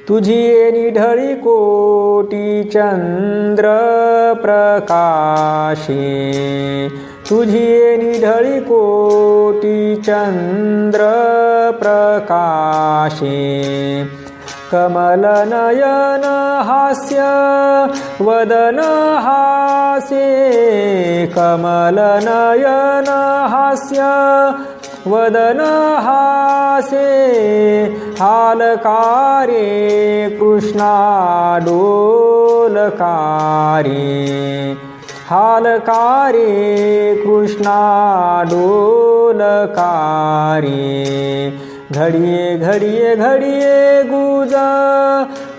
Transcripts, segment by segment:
तुझी निढळी कोटी चंद्र प्रकाशे, तुझी निढळी कोटी चंद्र प्रकाशे, कमल नयन हास्य वदन हासे, कमल नयन हास्य वदन हासे, हालकारे कृष्णा डोलकारे, हालकारे कृष्णा डोलकारे, घडिये घडिये घडिये गुज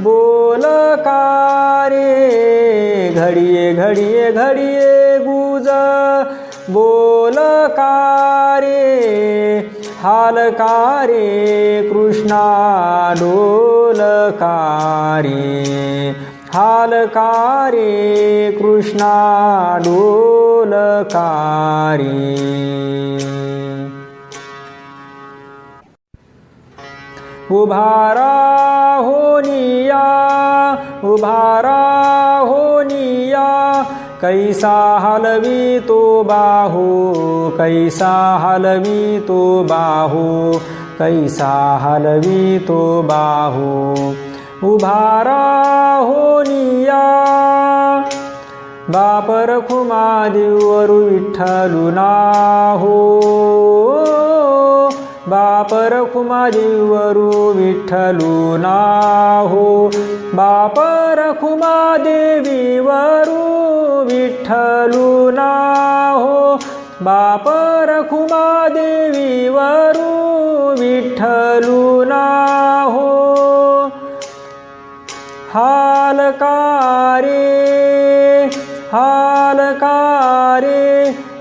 बोलकारे, घडिये घडिये घडिये गुज बोलकारे, हालकारे कृष्णा डोलकारे, हालकारे कृष्णा डोलकारे. उभारा होनिया, उभारा होनिया, कैसा हलवी तो बाहू, कैसा हलवी तो बाहू, कैसा हलवी तो बाहू. उभारा होनिया, बाप रखुमा देवरू विठ्ठलुना हो, बाप रखुमा देवरू विठ्ठलुना हो, बाप रखुमा देवीवरू विठ्ठलुना हो, बाप रखुमा देवीवरू विठ्ठलुना हो. हालकारे, हालकारे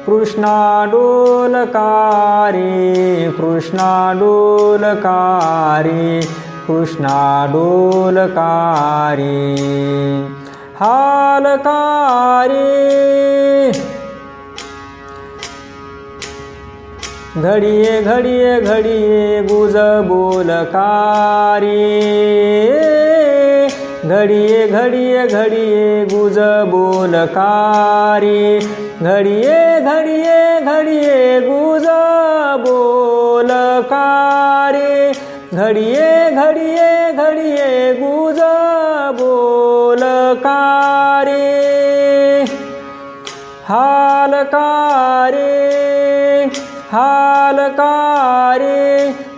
कृष्णा डोलकारे, कृष्णा डोलकारे, कृष्णा डोलकारे, हालकारे. घडिये घडिये घडिये गुज बोलकारे, घडिये घडिये घडिये गुज बोलकारे, घडिये घडिये घडिये गुज बोलकारे, घडिये घडिये घडिये गुज बोलकारे. हालकारे, हालकारे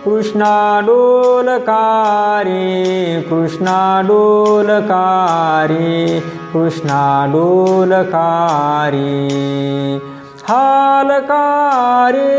कृष्णा डोलकारे, कृष्णा डोलकारे, कृष्णा डोलकारे, हालकारे.